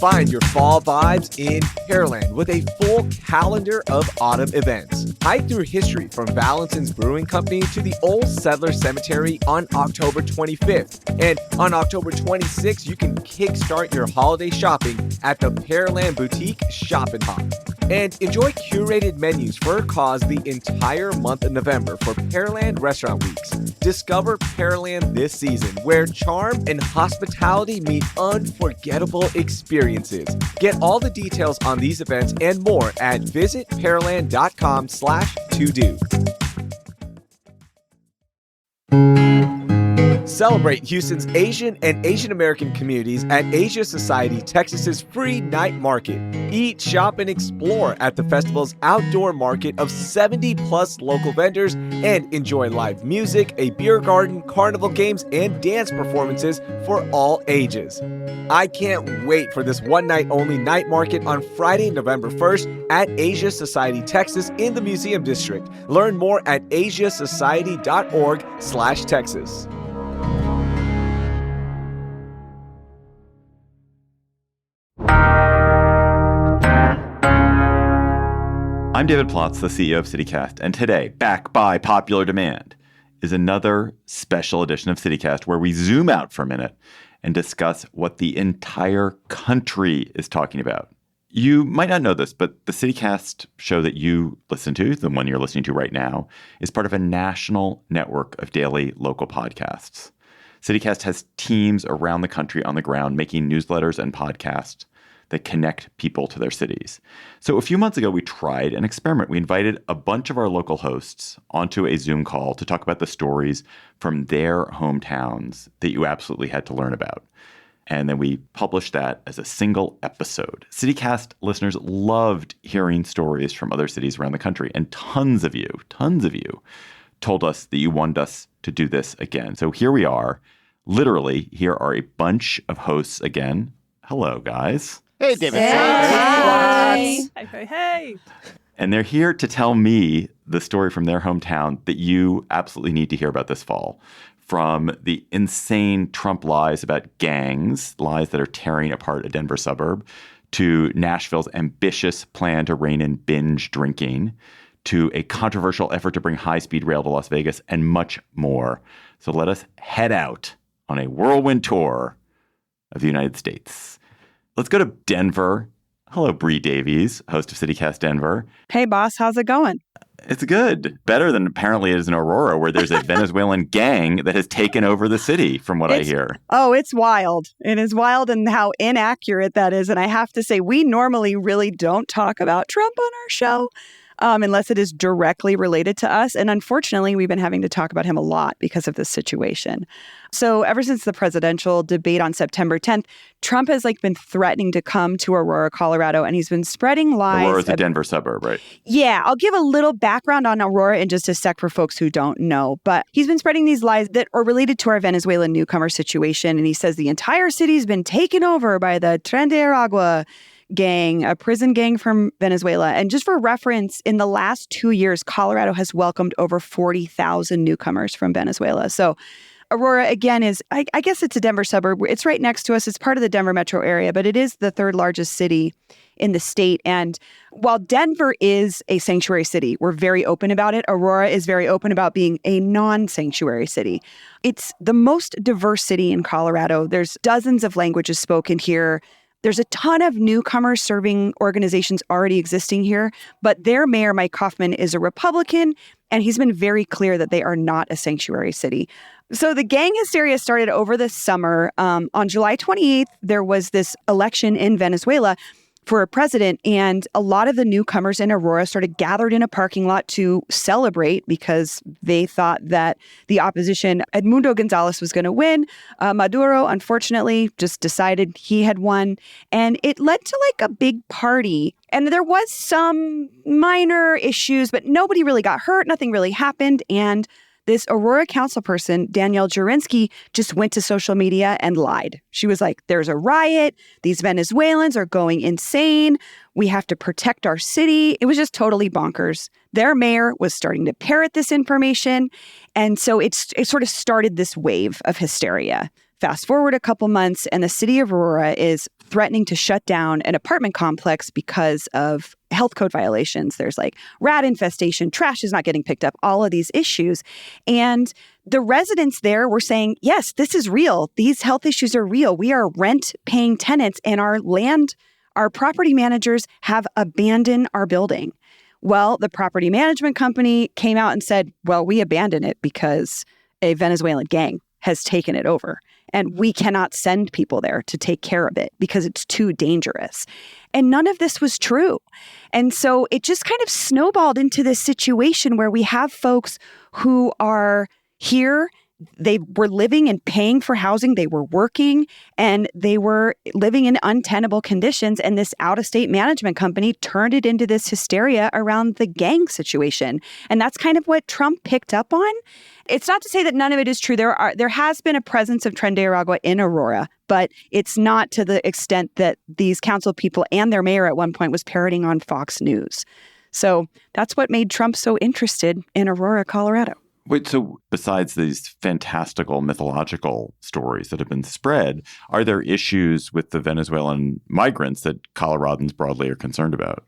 Find your fall vibes in Pearland with a full calendar of autumn events. Hike through history from Valentin's Brewing Company to the Old Settler Cemetery on October 25th. And on October 26th, you can kickstart your holiday shopping at the Pearland Boutique Shop and Hop. And enjoy curated menus for a cause the entire month of November for Pearland Restaurant Weeks. Discover Pearland this season, where charm and hospitality meet unforgettable experiences. Get all the details on these events and more at visitpearland.com/to-do. Celebrate Houston's Asian and Asian American communities at Asia Society Texas's free night market. Eat, shop, and explore at the festival's outdoor market of 70-plus local vendors and enjoy live music, a beer garden, carnival games, and dance performances for all ages. I can't wait for this one-night-only night market on Friday, November 1st at Asia Society Texas in the Museum District. Learn more at asiasociety.org/Texas. I'm David Plotz, the CEO of CityCast, and today, back by popular demand, is another special edition of CityCast where we zoom out for a minute and discuss what the entire country is talking about. You might not know this, but the CityCast show that you listen to, the one you're listening to right now, is part of a national network of daily local podcasts. CityCast has teams around the country on the ground making newsletters and podcasts that connect people to their cities. So a few months ago, we tried an experiment. We invited a bunch of our local hosts onto a Zoom call to talk about the stories from their hometowns that you absolutely had to learn about. And then we published that as a single episode. CityCast listeners loved hearing stories from other cities around the country. And tons of you told us that you wanted us to do this again. So here we are. Literally, here are a bunch of hosts again. Hello, guys. Hey, David. Hey. Hey. And they're here to tell me the story from their hometown that you absolutely need to hear about this fall. From the insane Trump lies about gangs, lies that are tearing apart a Denver suburb, to Nashville's ambitious plan to rein in binge drinking, to a controversial effort to bring high-speed rail to Las Vegas, and much more. So let us head out on a whirlwind tour of the United States. Let's go to Denver. Hello, Bree Davies, host of CityCast Denver. Hey, boss. How's it going? It's good. Better than apparently it is in Aurora, where there's a Venezuelan gang that has taken over the city, from what I hear. Oh, it's wild. It is wild and how inaccurate that is. And I have to say, we normally really don't talk about Trump on our show unless it is directly related to us. And unfortunately, we've been having to talk about him a lot because of this situation. So ever since the presidential debate on September 10th, Trump has been threatening to come to Aurora, Colorado, and he's been spreading lies. Aurora's a Denver suburb, right? Yeah, I'll give a little background on Aurora in just a sec for folks who don't know. But he's been spreading these lies that are related to our Venezuelan newcomer situation. And he says the entire city's been taken over by the Tren de Aragua gang, a prison gang from Venezuela. And just for reference, in the last 2 years, Colorado has welcomed over 40,000 newcomers from Venezuela. So Aurora, again, is, I guess it's a Denver suburb. It's right next to us. It's part of the Denver metro area, but it is the third largest city in the state. And while Denver is a sanctuary city, we're very open about it. Aurora is very open about being a non-sanctuary city. It's the most diverse city in Colorado. There's dozens of languages spoken here. There's a ton of newcomers serving organizations already existing here, but their mayor, Mike Kaufman, is a Republican, and he's been very clear that they are not a sanctuary city. So the gang hysteria started over the summer. On July 28th, there was this election in Venezuela for a president, and a lot of the newcomers in Aurora started gathered in a parking lot to celebrate because they thought that the opposition, Edmundo Gonzalez, was going to win. Maduro, unfortunately, just decided he had won, and it led to a big party. And there was some minor issues, but nobody really got hurt. Nothing really happened. And this Aurora councilperson, Danielle Jurinsky, just went to social media and lied. She was like, there's a riot. These Venezuelans are going insane. We have to protect our city. It was just totally bonkers. Their mayor was starting to parrot this information. And so it sort of started this wave of hysteria Fast forward a couple months, and the city of Aurora is threatening to shut down an apartment complex because of health code violations. There's like rat infestation, trash is not getting picked up, all of these issues. And the residents there were saying, yes, this is real. These health issues are real. We are rent-paying tenants, and our property managers have abandoned our building. Well, the property management company came out and said, well, we abandoned it because a Venezuelan gang has taken it over. And we cannot send people there to take care of it because it's too dangerous. And none of this was true. And so it just kind of snowballed into this situation where we have folks who are here. They were living and paying for housing. They were working and they were living in untenable conditions. And this out-of-state management company turned it into this hysteria around the gang situation. And that's kind of what Trump picked up on. It's not to say that none of it is true. There has been a presence of Tren de Aragua in Aurora, but it's not to the extent that these council people and their mayor at one point was parroting on Fox News. So that's what made Trump so interested in Aurora, Colorado. Wait, so besides these fantastical mythological stories that have been spread, are there issues with the Venezuelan migrants that Coloradans broadly are concerned about?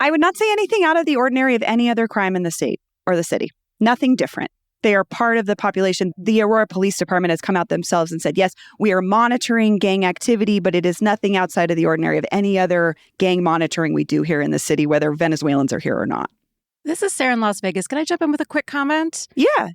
I would not say anything out of the ordinary of any other crime in the state or the city. Nothing different. They are part of the population. The Aurora Police Department has come out themselves and said, yes, we are monitoring gang activity, but it is nothing outside of the ordinary of any other gang monitoring we do here in the city, whether Venezuelans are here or not. This is Sarah in Las Vegas. Can I jump in with a quick comment? Yeah.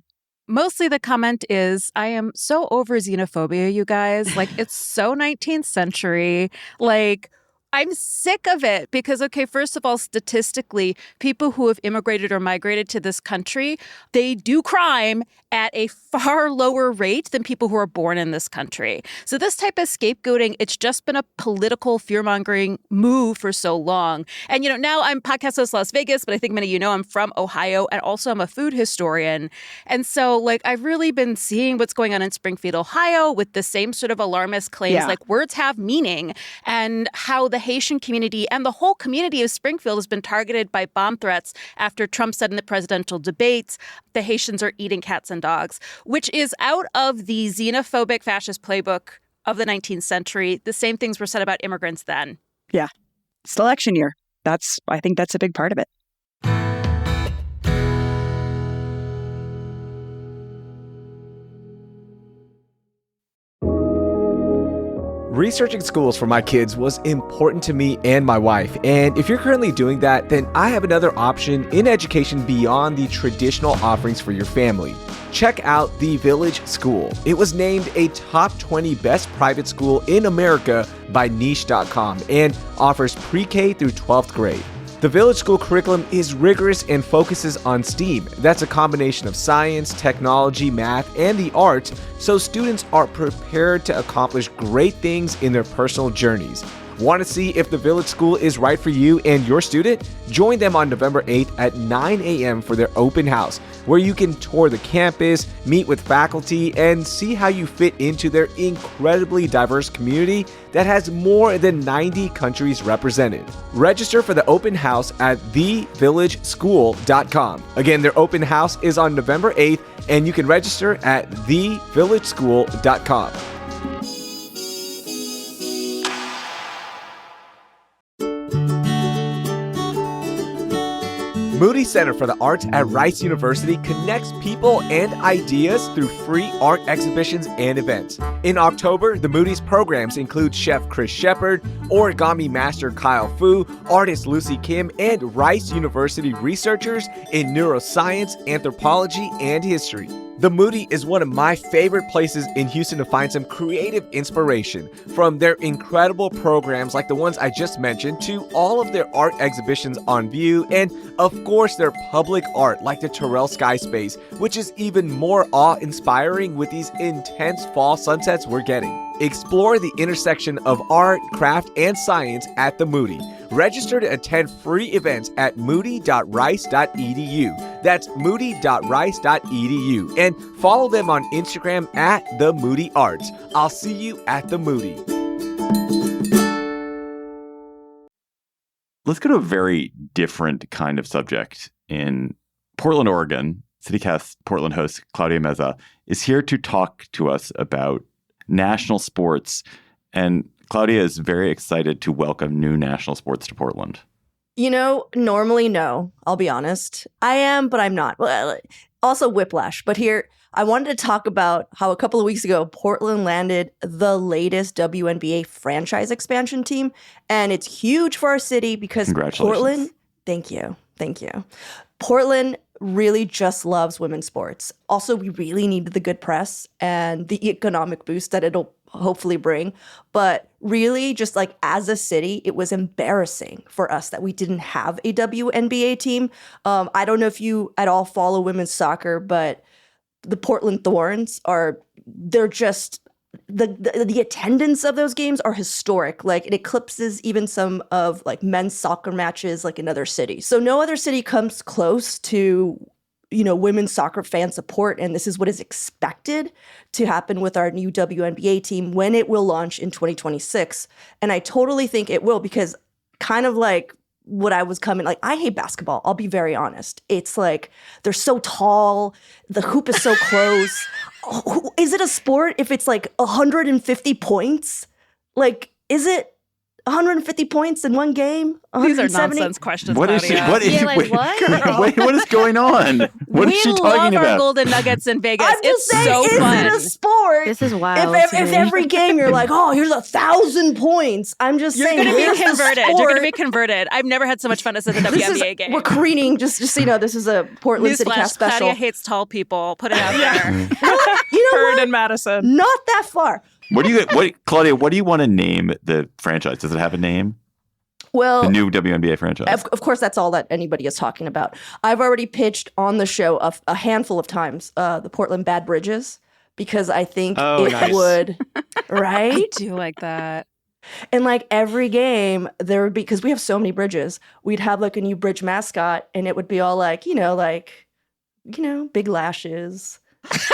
Mostly the comment is, I am so over xenophobia, you guys. Like, it's so 19th century. Like, I'm sick of it because, okay, first of all, statistically, people who have immigrated or migrated to this country, they do crime at a far lower rate than people who are born in this country. So this type of scapegoating, it's just been a political fear-mongering move for so long. And, you know, now I'm podcast host Las Vegas, but I think many of you know I'm from Ohio, and also I'm a food historian. And so, like, I've really been seeing what's going on in Springfield, Ohio, with the same sort of alarmist claims, like words have meaning, and how the Haitian community and the whole community of Springfield has been targeted by bomb threats after Trump said in the presidential debates, the Haitians are eating cats and dogs, which is out of the xenophobic fascist playbook of the 19th century. The same things were said about immigrants then. Yeah. It's election year. I think that's a big part of it. Researching schools for my kids was important to me and my wife, and if you're currently doing that, then I have another option in education beyond the traditional offerings for your family. Check out The Village School. It was named a top 20 best private school in America by Niche.com and offers pre-K through 12th grade. The Village School curriculum is rigorous and focuses on STEAM. That's a combination of science, technology, math, and the arts, so students are prepared to accomplish great things in their personal journeys. Want to see if the Village School is right for you and your student? Join them on November 8th at 9 a.m. for their open house, where you can tour the campus, meet with faculty, and see how you fit into their incredibly diverse community that has more than 90 countries represented. Register for the open house at thevillageschool.com. Again, their open house is on November 8th, and you can register at thevillageschool.com. Moody Center for the Arts at Rice University connects people and ideas through free art exhibitions and events. In October, the Moody's programs include Chef Chris Shepard, origami master Kyle Fu, artist Lucy Kim, and Rice University researchers in neuroscience, anthropology, and history. The Moody is one of my favorite places in Houston to find some creative inspiration, from their incredible programs like the ones I just mentioned to all of their art exhibitions on view, and of course their public art like the Terrell Sky Space, which is even more awe-inspiring with these intense fall sunsets we're getting. Explore the intersection of art, craft, and science at the Moody. Register to attend free events at moody.rice.edu. That's moody.rice.edu. And follow them on Instagram at The Moody Arts. I'll see you at the Moody. Let's go to a very different kind of subject. In Portland, Oregon, CityCast Portland host Claudia Meza is here to talk to us about national sports. And Claudia is very excited to welcome new national sports to Portland. Normally, no, I'll be honest. I am, but I'm not. Well, also whiplash. But here, I wanted to talk about how a couple of weeks ago, Portland landed the latest WNBA franchise expansion team. And it's huge for our city because Portland, thank you. Portland really just loves women's sports. Also, we really needed the good press and the economic boost that it'll hopefully bring. But really, just like as a city, it was embarrassing for us that we didn't have a WNBA team. I don't know if you at all follow women's soccer, but the Portland Thorns they're just the attendance of those games are historic. Like it eclipses even some of like men's soccer matches like in other cities. So no other city comes close to women's soccer fan support, and this is what is expected to happen with our new WNBA team when it will launch in 2026. And I totally think it will, because kind of like what I was coming, like I hate basketball. I'll be very honest. It's like they're so tall, the hoop is so close. Is it a sport if it's like 150 points? Like, is it 150 points in one game? These are nonsense questions. What is Claudia. what is going on? What is she talking We love about? our Golden Nuggets in Vegas. I'm just saying, so is fun. it a sport? This is wild. If every game you're like, oh, here's 1,000 points. I'm just saying, You're going to here's be the converted. sport. You're going to be converted. I've never had so much fun as at a WNBA game. We're careening, just so you know, this is a Portland City Cast special. Claudia hates tall people. Put it out there. You know Heard what? in Madison. Not that far. Claudia, what do you want to name the franchise? Does it have a name? Well, The new WNBA franchise. Of course, that's all that anybody is talking about. I've already pitched on the show a handful of times the Portland Bad Bridges, because I think it would, right? I do like that. And like every game, there would be, because we have so many bridges, we'd have like a new bridge mascot, and it would be all like, big lashes,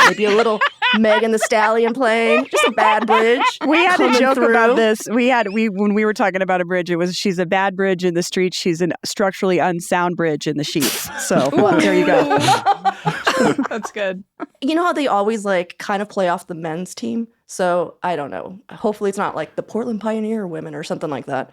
maybe a little Megan the Stallion playing, just a bad bridge. We had a joke through. about this. When we were talking about a bridge, it was she's a bad bridge in the streets. She's a structurally unsound bridge in the sheets. So there you go. That's good. You know how they always like kind of play off the men's team? So I don't know. Hopefully it's not like the Portland Pioneer Women or something like that.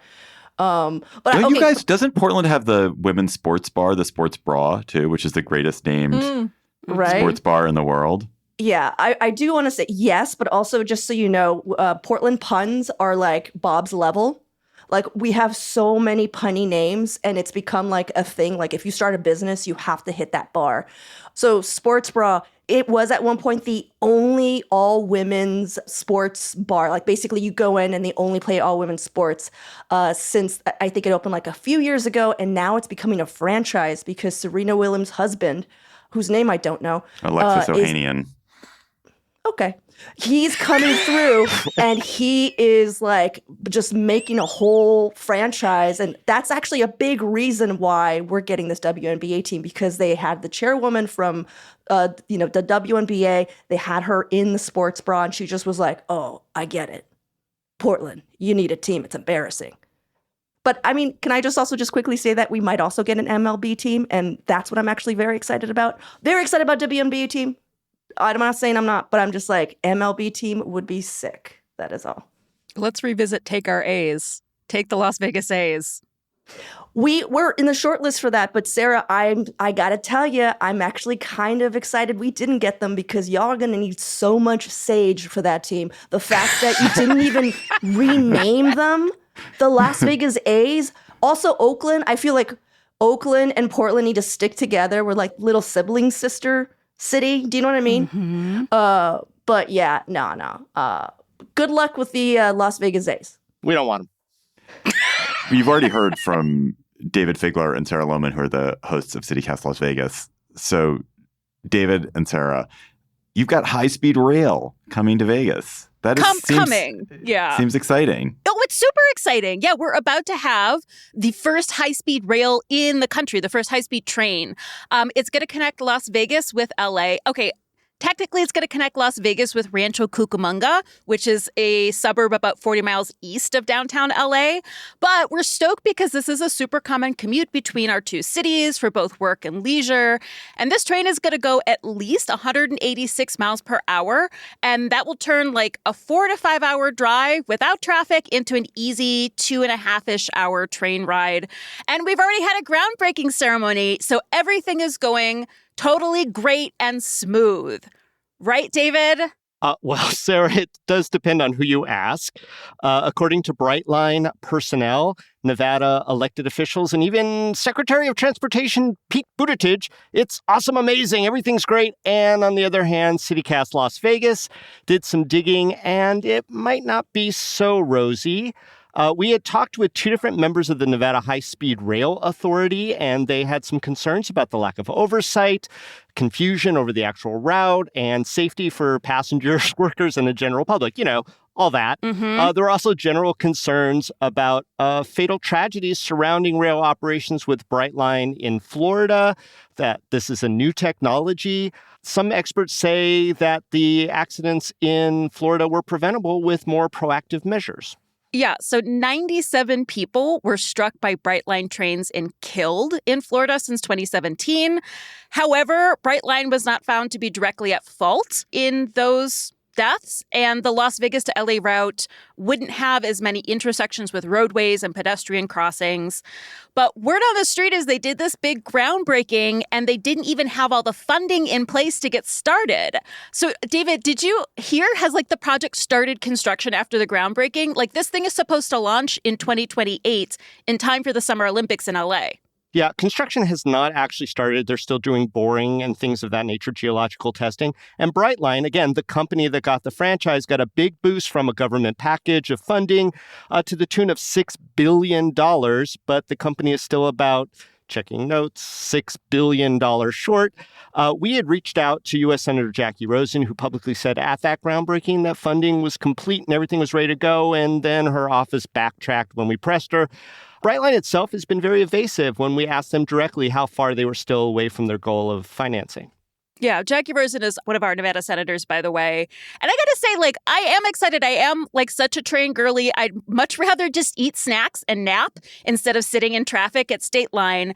You guys, doesn't Portland have the women's sports bar, the Sports Bra, too, which is the greatest named sports bar in the world? Yeah, I do want to say yes, but also just so you know, Portland puns are like Bob's level. Like we have so many punny names, and it's become like a thing. Like if you start a business, you have to hit that bar. So Sports Bra, it was at one point the only all women's sports bar. Like basically you go in and they only play all women's sports since I think it opened like a few years ago. And now it's becoming a franchise because Serena Williams' husband, whose name I don't know. Alexis Ohanian. Okay. He's coming through and he is like just making a whole franchise. And that's actually a big reason why we're getting this WNBA team, because they had the chairwoman from, the WNBA. They had her in the Sports Bra, and she just was like, oh, I get it. Portland, you need a team. It's embarrassing. But I mean, can I just also just quickly say that we might also get an MLB team? And that's what I'm actually very excited about. Very excited about WNBA team. I'm not saying I'm not, but I'm just like, MLB team would be sick. That is all. Let's revisit Take Our A's. Take the Las Vegas A's. We're in the short list for that, but Sarah, I gotta tell you, I'm actually kind of excited we didn't get them, because y'all are gonna need so much sage for that team. The fact that you didn't even rename them the Las Vegas A's. Also, Oakland, I feel like Oakland and Portland need to stick together. We're like little sibling sister city. Do you know what I mean? Mm-hmm. But yeah, no. Good luck with the Las Vegas A's. We don't want them. You've already heard from David Figler and Sarah Lohman, who are the hosts of CityCast Las Vegas. So, David and Sarah, you've got high-speed rail coming to Vegas. That coming. Yeah. Seems exciting. Oh, it's super exciting. Yeah, we're about to have the first high-speed rail in the country, the first high-speed train. It's going to connect Las Vegas with LA. Okay, Technically, it's going to connect Las Vegas with Rancho Cucamonga, which is a suburb about 40 miles east of downtown LA. But we're stoked because this is a super common commute between our two cities for both work and leisure. And this train is going to go at least 186 miles per hour. And that will turn like a 4 to 5 hour drive without traffic into an easy 2.5-ish hour train ride. And we've already had a groundbreaking ceremony, so everything is going totally great and smooth. Right, David? Well, Sarah, it does depend on who you ask. According to Brightline personnel, Nevada elected officials, and even Secretary of Transportation Pete Buttigieg, it's awesome, amazing, everything's great. And on the other hand, CityCast Las Vegas did some digging, and it might not be so rosy. We had talked with two different members of the Nevada High-Speed Rail Authority, and they had some concerns about the lack of oversight, confusion over the actual route, and safety for passengers, workers, and the general public. You know, all that. There were also general concerns about fatal tragedies surrounding rail operations with Brightline in Florida, that this is a new technology. Some experts say that the accidents in Florida were preventable with more proactive measures. Yeah, so 97 people were struck by Brightline trains and killed in Florida since 2017. However, Brightline was not found to be directly at fault in those deaths, and the Las Vegas to LA route wouldn't have as many intersections with roadways and pedestrian crossings. But word on the street is they did this big groundbreaking, and they didn't even have all the funding in place to get started. So, David, did you hear, has the project started construction after the groundbreaking? This thing is supposed to launch in 2028 in time for the Summer Olympics in LA. Yeah, construction has not actually started. They're still doing boring and things of that nature, geological testing. And Brightline, again, the company that got the franchise, got a big boost from a government package of funding to the tune of $6 billion. But the company is still about, checking notes, $6 billion short. We had reached out to U.S. Senator Jackie Rosen, who publicly said at that groundbreaking that funding was complete and everything was ready to go. And then her office backtracked when we pressed her. Brightline itself has been very evasive when we asked them directly how far they were still away from their goal of financing. Yeah, Jackie Rosen is one of our Nevada senators, by the way. And I got to say, I am excited. I am such a train girly. I'd much rather just eat snacks and nap instead of sitting in traffic at State Line.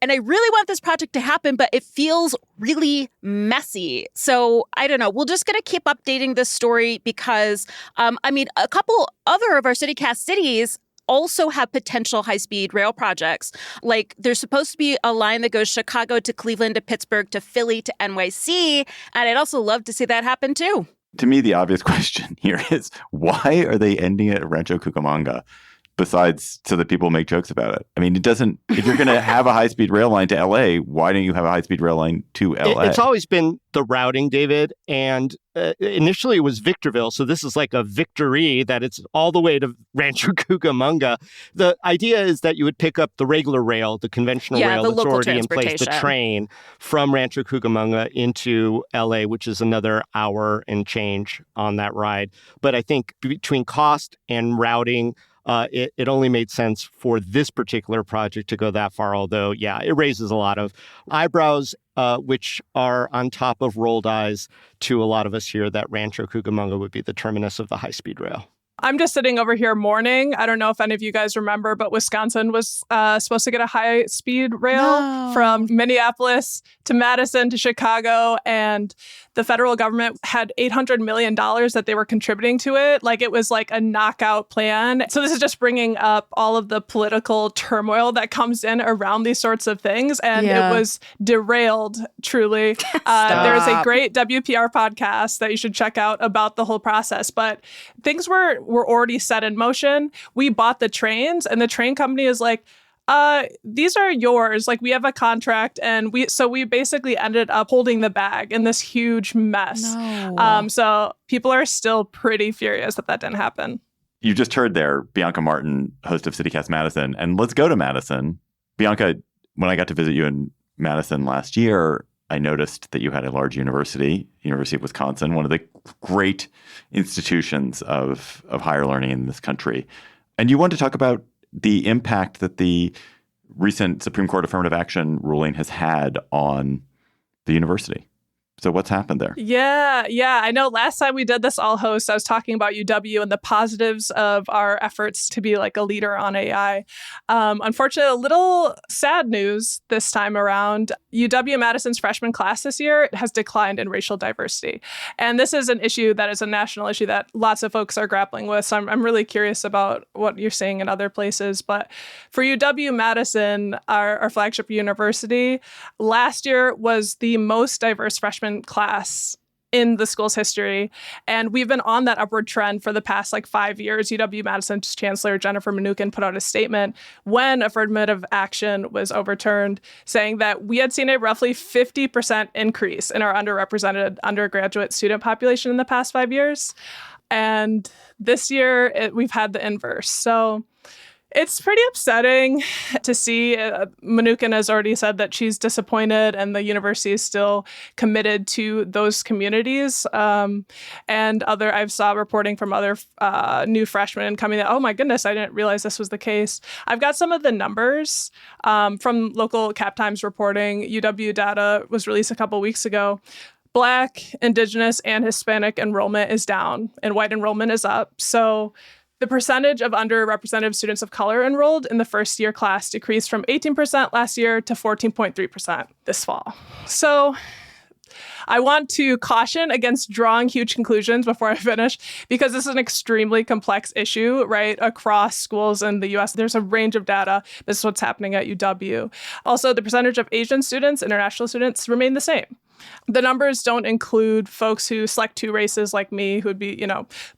And I really want this project to happen, but it feels really messy. So I don't know. We're just going to keep updating this story because, a couple other of our CityCast cities also have potential high-speed rail projects. There's supposed to be a line that goes Chicago to Cleveland to Pittsburgh to Philly to NYC, and I'd also love to see that happen too. To me, the obvious question here is, why are they ending at Rancho Cucamonga? Besides, so that people make jokes about it. I mean, it doesn't, if you're going to have a high-speed rail line to LA, why don't you have a high-speed rail line to LA? It's always been the routing, David. And initially it was Victorville. So this is like a victory that it's all the way to Rancho Cucamonga. The idea is that you would pick up the regular rail, the conventional rail that's already in place, the train from Rancho Cucamonga into LA, which is another hour and change on that ride. But I think between cost and routing, it only made sense for this particular project to go that far, although, yeah, it raises a lot of eyebrows, which are on top of rolled eyes to a lot of us here that Rancho Cucamonga would be the terminus of the high-speed rail. I'm just sitting over here mourning. I don't know if any of you guys remember, but Wisconsin was supposed to get a high-speed rail from Minneapolis to Madison to Chicago, and the federal government had $800 million that they were contributing to it. It was a knockout plan. So this is just bringing up all of the political turmoil that comes in around these sorts of things, and it was derailed, truly. There's a great WPR podcast that you should check out about the whole process, but things were already set in motion. We bought the trains, and the train company is these are yours. We have a contract, and we basically ended up holding the bag in this huge mess. No. So people are still pretty furious that didn't happen. You just heard there Bianca Martin, host of CityCast Madison, and let's go to Madison. Bianca, when I got to visit you in Madison last year, I noticed that you had a large university, University of Wisconsin, one of the great institutions of higher learning in this country. And you want to talk about the impact that the recent Supreme Court affirmative action ruling has had on the university. So what's happened there? Yeah. I know last time we did this all host, I was talking about UW and the positives of our efforts to be like a leader on AI. Unfortunately, a little sad news this time around. UW Madison's freshman class this year has declined in racial diversity. And this is an issue that is a national issue that lots of folks are grappling with. So I'm really curious about what you're seeing in other places. But for UW Madison, our flagship university, last year was the most diverse freshman class in the school's history. And we've been on that upward trend for the past 5 years. UW-Madison's Chancellor Jennifer Mnuchin put out a statement when affirmative action was overturned, saying that we had seen a roughly 50% increase in our underrepresented undergraduate student population in the past 5 years. And this year, we've had the inverse. So it's pretty upsetting to see. Mnuchin has already said that she's disappointed and the university is still committed to those communities. And I've saw reporting from other new freshmen coming that, oh my goodness, I didn't realize this was the case. I've got some of the numbers from local Cap Times reporting. UW data was released a couple weeks ago. Black, Indigenous, and Hispanic enrollment is down and white enrollment is up. So the percentage of underrepresented students of color enrolled in the first year class decreased from 18% last year to 14.3% this fall. So I want to caution against drawing huge conclusions before I finish, because this is an extremely complex issue, right, across schools in the U.S. There's a range of data. This is what's happening at UW. Also, the percentage of Asian students, international students, remain the same. The numbers don't include folks who select two races like me, who would be,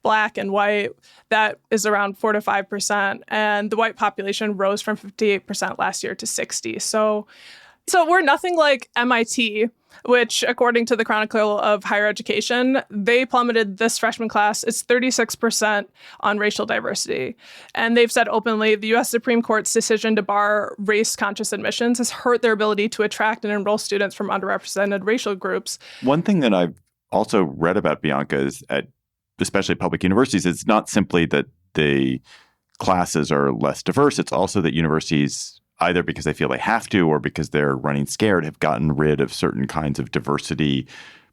black and white. That is around 4 to 5%. And the white population rose from 58% last year to 60%. So we're nothing like MIT, which, according to the Chronicle of Higher Education, they plummeted this freshman class. It's 36% on racial diversity. And they've said openly the U.S. Supreme Court's decision to bar race-conscious admissions has hurt their ability to attract and enroll students from underrepresented racial groups. One thing that I've also read about, Bianca, is at especially public universities, it's not simply that the classes are less diverse. It's also that universities, either because they feel they have to or because they're running scared, have gotten rid of certain kinds of diversity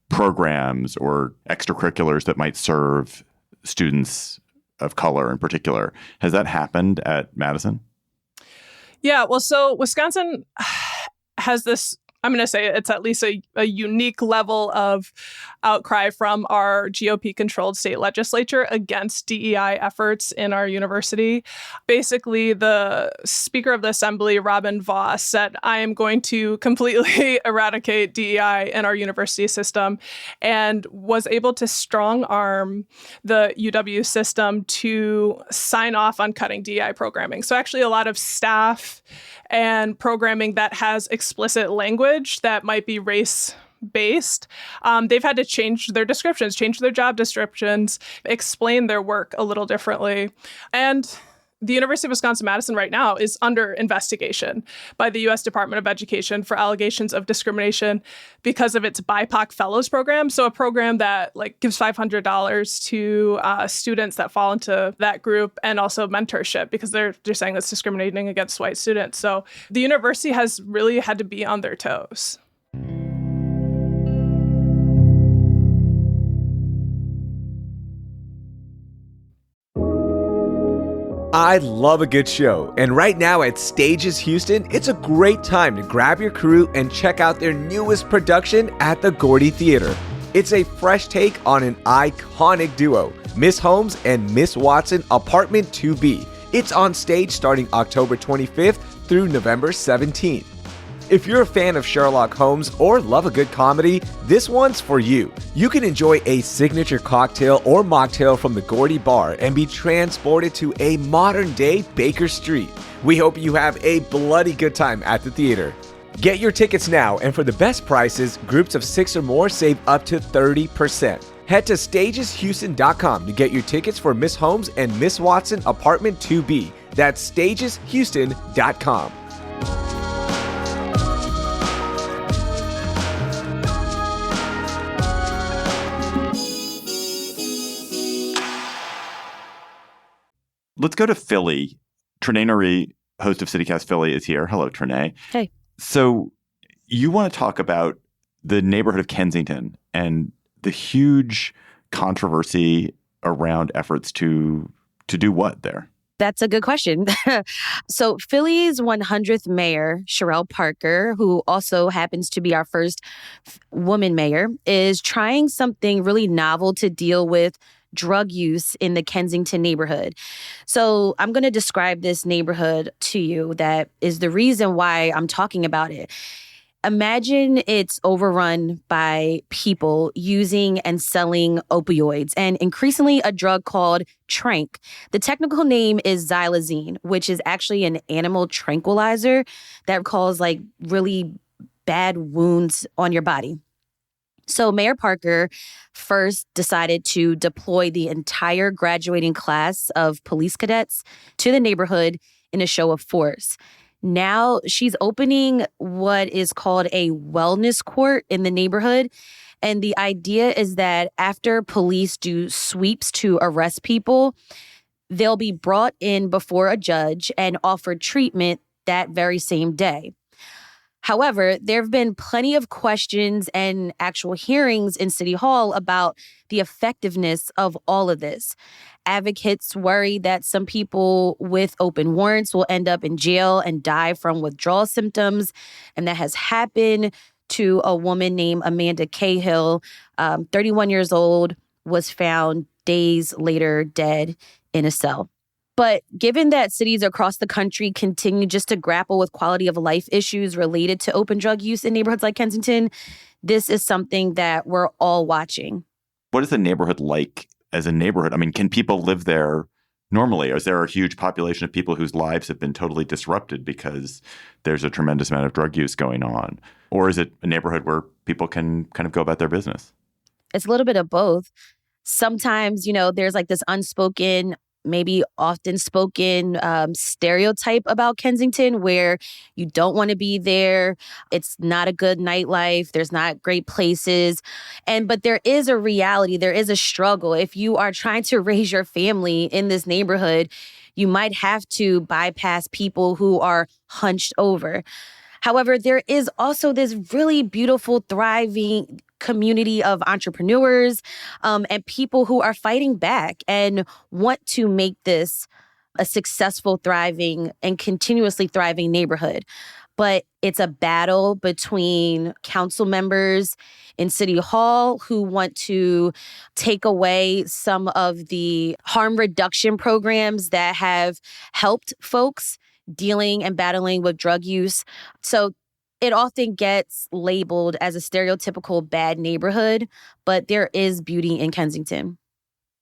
programs or extracurriculars that might serve students of color in particular. Has that happened at Madison? Yeah, well, so Wisconsin has this, I'm going to say it's at least a unique level of outcry from our GOP-controlled state legislature against DEI efforts in our university. Basically, the Speaker of the Assembly, Robin Vos, said, I am going to completely eradicate DEI in our university system, and was able to strong-arm the UW system to sign off on cutting DEI programming. So actually, a lot of staff and programming that has explicit language that might be race-based, they've had to change their descriptions, change their job descriptions, explain their work a little differently. And the University of Wisconsin-Madison right now is under investigation by the U.S. Department of Education for allegations of discrimination because of its BIPOC Fellows program. So a program that gives $500 to students that fall into that group, and also mentorship, because they're saying that's discriminating against white students. So the university has really had to be on their toes. I love a good show, and right now at Stages Houston, it's a great time to grab your crew and check out their newest production at the Gordy Theater. It's a fresh take on an iconic duo, Miss Holmes and Miss Watson, Apartment 2B. It's on stage starting October 25th through November 17th. If you're a fan of Sherlock Holmes or love a good comedy, this one's for you. You can enjoy a signature cocktail or mocktail from the Gordy Bar and be transported to a modern-day Baker Street. We hope you have a bloody good time at the theater. Get your tickets now, and for the best prices, groups of 6 or more save up to 30%. Head to stageshouston.com to get your tickets for Miss Holmes and Miss Watson, Apartment 2B. That's stageshouston.com. Let's go to Philly. Trenae Nuri, host of CityCast Philly, is here. Hello, Trenae. Hey. So you want to talk about the neighborhood of Kensington and the huge controversy around efforts to do what there? That's a good question. So Philly's 100th mayor, Sherelle Parker, who also happens to be our first woman mayor, is trying something really novel to deal with drug use in the Kensington neighborhood. So I'm going to describe this neighborhood to you. That is the reason why I'm talking about it. Imagine it's overrun by people using and selling opioids and increasingly a drug called Tranq. The technical name is xylazine, which is actually an animal tranquilizer that causes like really bad wounds on your body. So Mayor Parker first decided to deploy the entire graduating class of police cadets to the neighborhood in a show of force. Now she's opening what is called a wellness court in the neighborhood. And the idea is that after police do sweeps to arrest people, they'll be brought in before a judge and offered treatment that very same day. However, there have been plenty of questions and actual hearings in City Hall about the effectiveness of all of this. Advocates worry that some people with open warrants will end up in jail and die from withdrawal symptoms. And that has happened to a woman named Amanda Cahill, 31 years old, was found days later dead in a cell. But given that cities across the country continue just to grapple with quality of life issues related to open drug use in neighborhoods like Kensington, this is something that we're all watching. What is the neighborhood like as a neighborhood? I mean, can people live there normally? Or is there a huge population of people whose lives have been totally disrupted because there's a tremendous amount of drug use going on? Or is it a neighborhood where people can kind of go about their business? It's a little bit of both. Sometimes, there's like this unspoken, maybe often spoken stereotype about Kensington where you don't want to be there. It's not a good nightlife. There's not great places. But there is a reality. There is a struggle. If you are trying to raise your family in this neighborhood, you might have to bypass people who are hunched over. However, there is also this really beautiful, thriving community of entrepreneurs and people who are fighting back and want to make this a successful, thriving, and continuously thriving neighborhood. But it's a battle between council members in City Hall who want to take away some of the harm reduction programs that have helped folks dealing and battling with drug use. So it often gets labeled as a stereotypical bad neighborhood, but there is beauty in Kensington.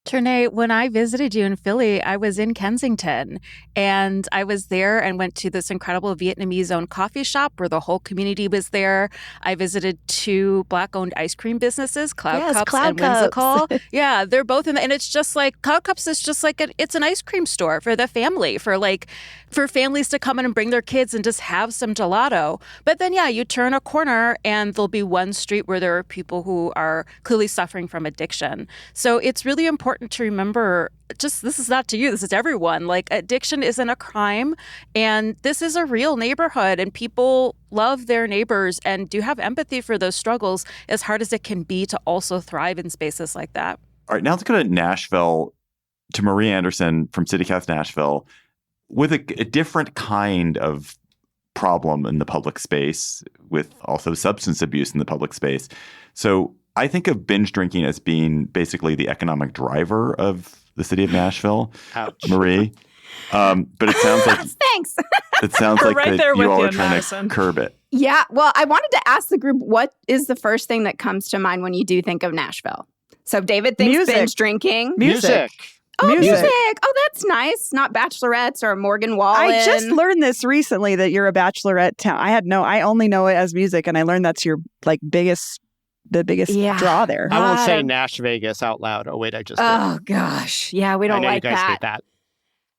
Ternay, when I visited you in Philly, I was in Kensington, and I was there and went to this incredible Vietnamese-owned coffee shop where the whole community was there. I visited 2 Black-owned ice cream businesses, Cloud Cups and Whimsical. Yeah, they're both in and it's just like, Cloud Cups is just like, it's an ice cream store for the family, for families to come in and bring their kids and just have some gelato. But then, you turn a corner and there'll be one street where there are people who are clearly suffering from addiction. So it's really important to remember, just this is not to you, this is to everyone. Like, addiction isn't a crime, and this is a real neighborhood, and people love their neighbors and do have empathy for those struggles, as hard as it can be to also thrive in spaces like that. All right, now let's go to Nashville, to Marie Anderson from CityCast Nashville, with a different kind of problem in the public space, with also substance abuse in the public space. So I think of binge drinking as being basically the economic driver of the city of Nashville. Ouch. Marie. But it sounds like thanks. It sounds like right that there you with all you, are trying Madison. to curb it. Yeah. Well, I wanted to ask the group, what is the first thing that comes to mind when you do think of Nashville? So David thinks Music. binge drinking. Music. Oh, Music. Oh, that's nice. Not bachelorettes or Morgan Wallen. I just learned this recently that you're a bachelorette town. I only know it as music, and I learned that's your biggest draw there. I won't say God. Nash Vegas out loud. Oh, wait, I just did. Oh, gosh. Yeah, we don't I know like you guys that. hate that.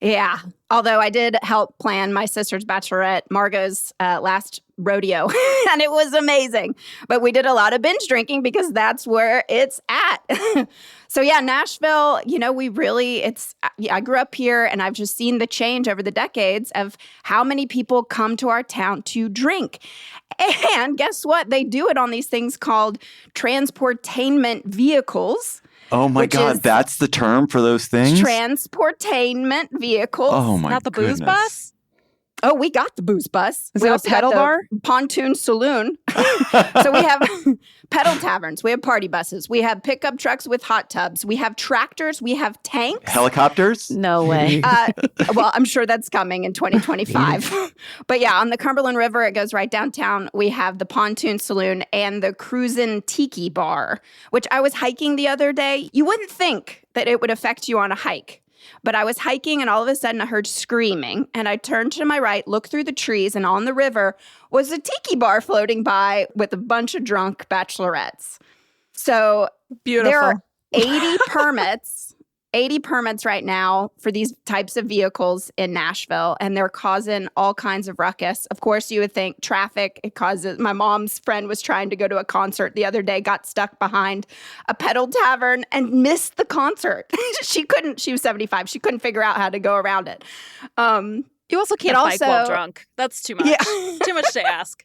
Yeah. Although I did help plan my sister's bachelorette, Margot's last rodeo and it was amazing. But we did a lot of binge drinking because that's where it's at. So yeah, Nashville, I grew up here and I've just seen the change over the decades of how many people come to our town to drink. And guess what? They do it on these things called transportainment vehicles. Oh my God, that's the term for those things? Transportainment vehicles. Oh my Not the goodness. booze bus? Oh, we got the booze bus. Is We it a also got pedal the bar? Pontoon saloon. So we have pedal taverns. We have party buses. We have pickup trucks with hot tubs. We have tractors. We have tanks. Helicopters? No way. Well, I'm sure that's coming in 2025. But yeah, on the Cumberland River, it goes right downtown. We have the Pontoon Saloon and the Cruisin' Tiki Bar, which I was hiking the other day. You wouldn't think that it would affect you on a hike. But I was hiking and all of a sudden I heard screaming and I turned to my right, looked through the trees, and on the river was a tiki bar floating by with a bunch of drunk bachelorettes. So Beautiful. there are 80 permits right now for these types of vehicles in Nashville, and they're causing all kinds of ruckus. Of course, you would think traffic. It causes. My mom's friend was trying to go to a concert the other day, got stuck behind a pedal tavern and missed the concert. She couldn't. She was 75. She couldn't figure out how to go around it. You also can't bike while drunk. That's too much. Yeah. Too much to ask.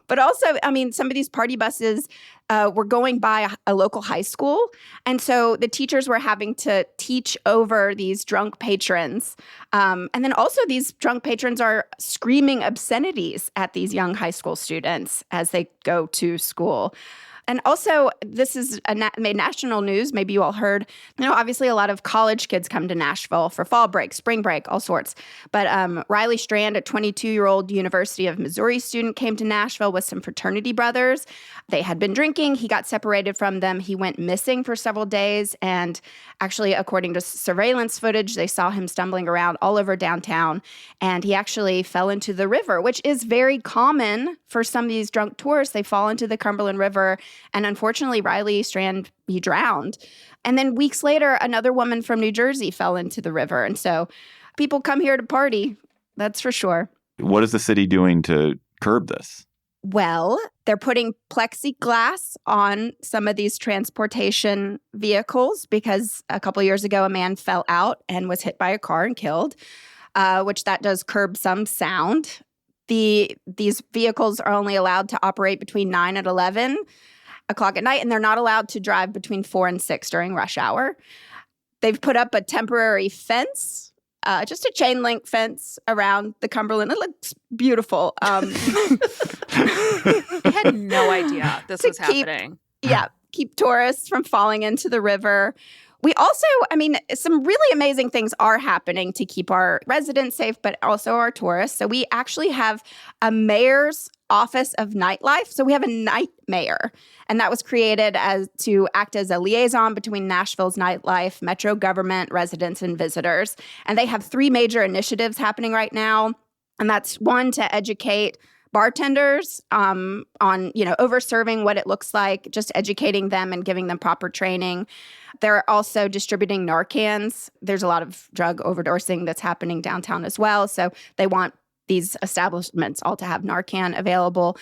But also, I mean, some of these party buses were going by a local high school. And so the teachers were having to teach over these drunk patrons. And then also these drunk patrons are screaming obscenities at these young high school students as they go to school. And also, this is made national news. Maybe you all heard. Obviously, a lot of college kids come to Nashville for fall break, spring break, all sorts. But Riley Strand, a 22-year-old University of Missouri student, came to Nashville with some fraternity brothers. They had been drinking. He got separated from them. He went missing for several days. And actually, according to surveillance footage, they saw him stumbling around all over downtown. And he actually fell into the river, which is very common for some of these drunk tourists. They fall into the Cumberland River. And unfortunately, Riley Strand, he drowned. And then weeks later, another woman from New Jersey fell into the river. And so people come here to party. That's for sure. What is the city doing to curb this? Well, they're putting plexiglass on some of these transportation vehicles because a couple years ago, a man fell out and was hit by a car and killed, which that does curb some sound. These vehicles are only allowed to operate between 9 and 11 o'clock at night, and they're not allowed to drive between 4 and 6 during rush hour. They've put up a temporary fence, just a chain link fence around the Cumberland. It looks beautiful. I had no idea this was happening. Keep tourists from falling into the river. We also, some really amazing things are happening to keep our residents safe, but also our tourists. So we actually have a mayor's office of nightlife. So we have a night mayor, and that was created to act as a liaison between Nashville's nightlife, metro government, residents, and visitors. And they have 3 major initiatives happening right now. And that's one, to educate bartenders on over-serving, what it looks like, just educating them and giving them proper training. They're also distributing Narcans. There's a lot of drug overdosing that's happening downtown as well. So they want these establishments all to have Narcan available.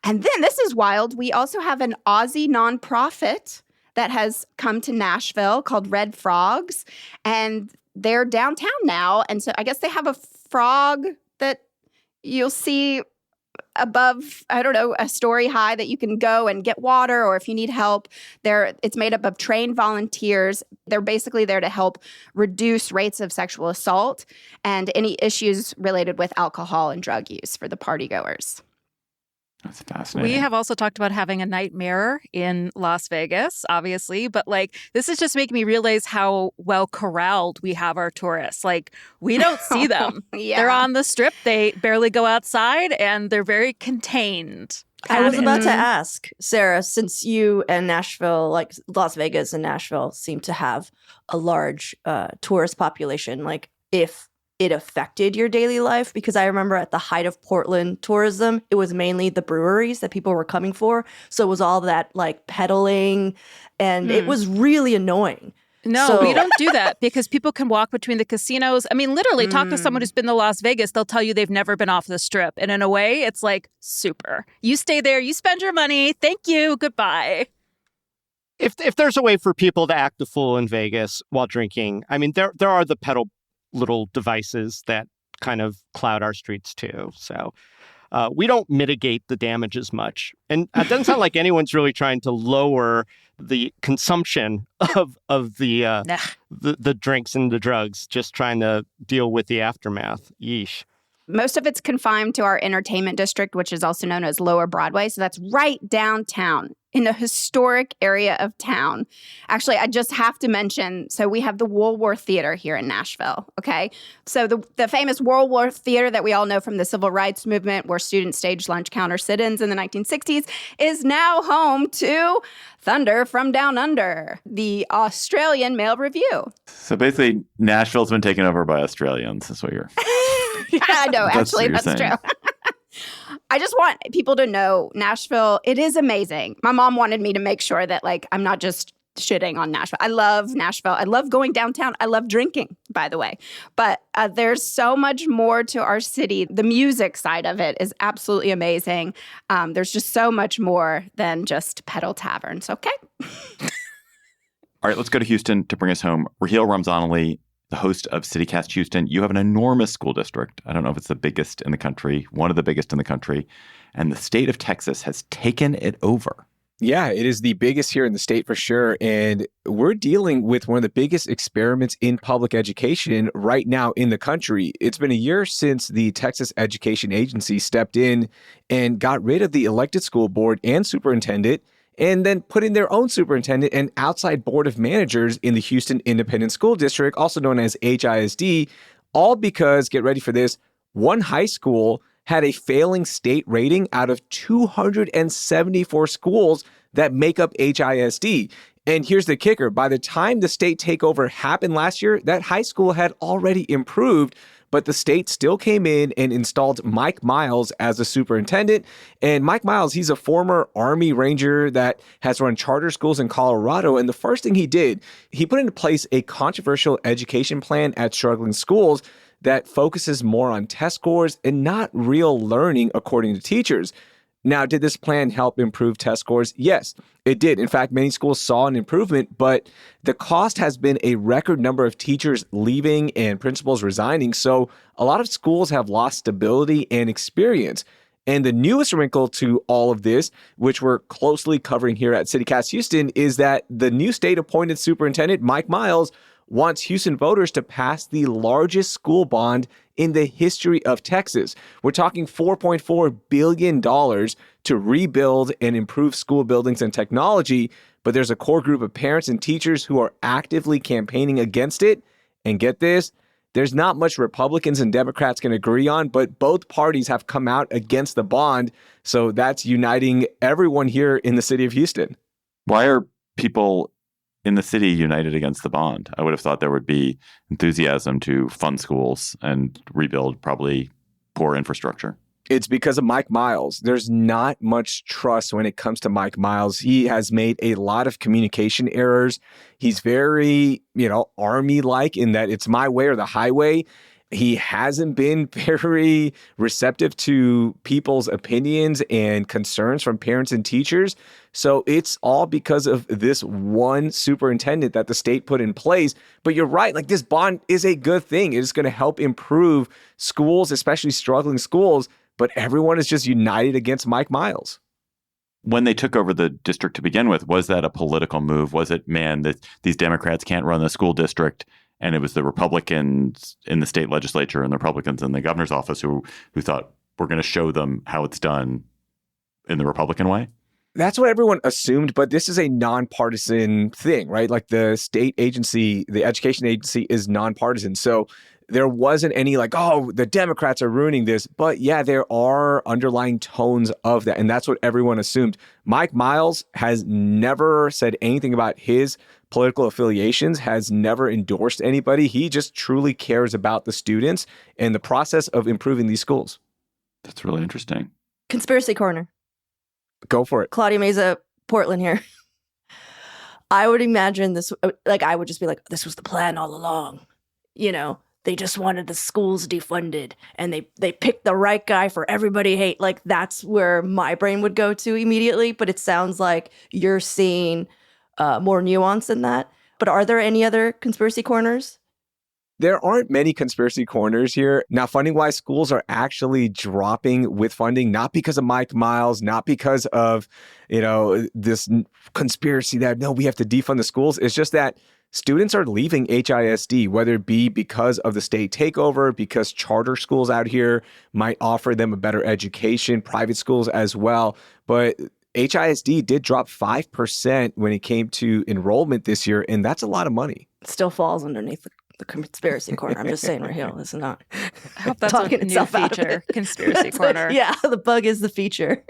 And then this is wild. We also have an Aussie nonprofit that has come to Nashville called Red Frogs. And they're downtown now. And so I guess they have a frog that you'll see above, a story high that you can go and get water, or if you need help. It's made up of trained volunteers. They're basically there to help reduce rates of sexual assault and any issues related with alcohol and drug use for the partygoers. That's fascinating. We have also talked about having a night mirror in Las Vegas, obviously, but this is just making me realize how well corralled we have our tourists. We don't see them. Yeah. They're on the strip. They barely go outside, and they're very contained. I was about to ask, Sarah, since you and Nashville, Las Vegas and Nashville, seem to have a large tourist population, if it affected your daily life, because I remember at the height of Portland tourism, it was mainly the breweries that people were coming for. So it was all that pedaling, and it was really annoying. No, So- we don't do that because people can walk between the casinos. I mean, literally, talk to someone who's been to Las Vegas. They'll tell you they've never been off the strip. And in a way, it's like super. You stay there, you spend your money. Thank you. Goodbye. If there's a way for people to act a fool in Vegas while drinking, I mean, there are the pedal little devices that kind of cloud our streets too. So we don't mitigate the damage as much. And it doesn't sound like anyone's really trying to lower the consumption of the drinks and the drugs, just trying to deal with the aftermath. Yeesh. Most of it's confined to our entertainment district, which is also known as Lower Broadway. So that's right downtown in a historic area of town. Actually, I just have to mention, so we have the World War Theater here in Nashville, okay? So the famous World War Theater that we all know from the Civil Rights Movement, where students staged lunch counter sit-ins in the 1960s, is now home to Thunder from Down Under, the Australian Mail Review. So basically, Nashville's been taken over by Australians. That's what you're... I know, actually, That's that's what true. I just want people to know Nashville, it is amazing. My mom wanted me to make sure that, like, I'm not just shitting on Nashville. I love Nashville. I love going downtown. I love drinking, by the way. But there's so much more to our city. The music side of it is absolutely amazing. There's just so much more than just pedal taverns, okay? All right, let's go to Houston to bring us home. Raheel Ramzanali, the host of CityCast Houston. You have an enormous school district. I don't know if it's the biggest in the country, one of the biggest in the country. And the state of Texas has taken it over. Yeah, it is the biggest here in the state for sure. And we're dealing with one of the biggest experiments in public education right now in the country. It's been a year since the Texas Education Agency stepped in and got rid of the elected school board and superintendent, and then put in their own superintendent and outside board of managers in the Houston Independent School District, also known as HISD, all because, get ready for this, one high school had a failing state rating out of 274 schools that make up HISD. And here's the kicker. By the time the state takeover happened last year, that high school had already improved, but the state still came in and installed Mike Miles as a superintendent. And Mike Miles, he's a former Army Ranger that has run charter schools in Colorado. And the first thing he did, he put into place a controversial education plan at struggling schools that focuses more on test scores and not real learning, according to teachers. Now, did this plan help improve test scores? Yes, it did. In fact, many schools saw an improvement, but the cost has been a record number of teachers leaving and principals resigning. So a lot of schools have lost stability and experience. And the newest wrinkle to all of this, which we're closely covering here at CityCast Houston, is that the new state-appointed superintendent, Mike Miles, wants Houston voters to pass the largest school bond in the history of Texas. We're talking $4.4 billion to rebuild and improve school buildings and technology, but there's a core group of parents and teachers who are actively campaigning against it. And get this, there's not much Republicans and Democrats can agree on, but both parties have come out against the bond. So that's uniting everyone here in the city of Houston. Why are people in the city united against the bond? I would have thought there would be enthusiasm to fund schools and rebuild probably poor infrastructure. It's because of Mike Miles. There's not much trust when it comes to Mike Miles. He has made a lot of communication errors. He's very, Army-like in that it's my way or the highway. He hasn't been very receptive to people's opinions and concerns from parents and teachers. So it's all because of this one superintendent that the state put in place. But you're right, like this bond is a good thing. It's going to help improve schools, especially struggling schools. But everyone is just united against Mike Miles. When they took over the district to begin with, was that a political move? Was it, man, that these Democrats can't run the school district? And it was the Republicans in the state legislature and the Republicans in the governor's office who thought, we're going to show them how it's done in the Republican way? That's what everyone assumed, but this is a nonpartisan thing, right? Like the state agency, the education agency is nonpartisan. So there wasn't any like, oh, the Democrats are ruining this. But yeah, there are underlying tones of that. And that's what everyone assumed. Mike Miles has never said anything about his political affiliations, has never endorsed anybody. He just truly cares about the students and the process of improving these schools. That's really interesting. Conspiracy Corner. Go for it. Claudia Meza, Portland here. I would imagine this, like, I would just be like, this was the plan all along. You know, they just wanted the schools defunded and they picked the right guy for everybody hate. Like, that's where my brain would go to immediately. But it sounds like you're seeing more nuance than that. But are there any other conspiracy corners? There aren't many conspiracy corners here. Now, funding-wise, schools are actually dropping with funding, not because of Mike Miles, not because of, this conspiracy that, no, we have to defund the schools. It's just that students are leaving HISD, whether it be because of the state takeover, because charter schools out here might offer them a better education, private schools as well. But HISD did drop 5% when it came to enrollment this year, and that's a lot of money. It still falls underneath the conspiracy corner. I'm just saying, Raheel, this is not. I hope that's a new feature, conspiracy corner. Yeah, the bug is the feature.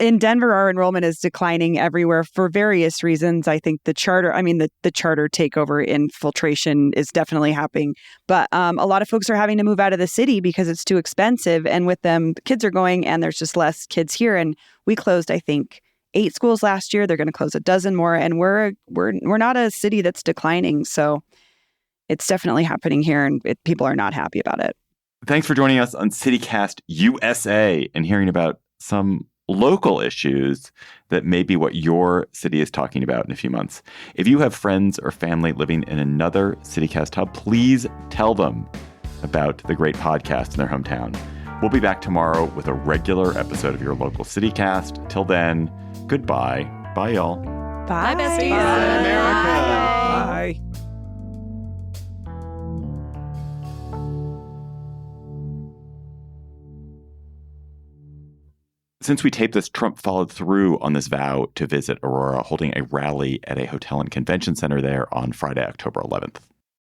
In Denver, our enrollment is declining everywhere for various reasons. I think the charter takeover infiltration is definitely happening. But a lot of folks are having to move out of the city because it's too expensive. And with them, the kids are going and there's just less kids here. And we closed, I think, 8 schools last year. They're going to close a dozen more. And we're not a city that's declining. So it's definitely happening here and people are not happy about it. Thanks for joining us on CityCast USA and hearing about some local issues that may be what your city is talking about in a few months. If you have friends or family living in another CityCast hub, please tell them about the great podcast in their hometown. We'll be back tomorrow with a regular episode of your local CityCast. Till then, goodbye. Bye, y'all. Bye, besties. Bye, America. Bye. Since we taped this, Trump followed through on this vow to visit Aurora, holding a rally at a hotel and convention center there on Friday, October 11th.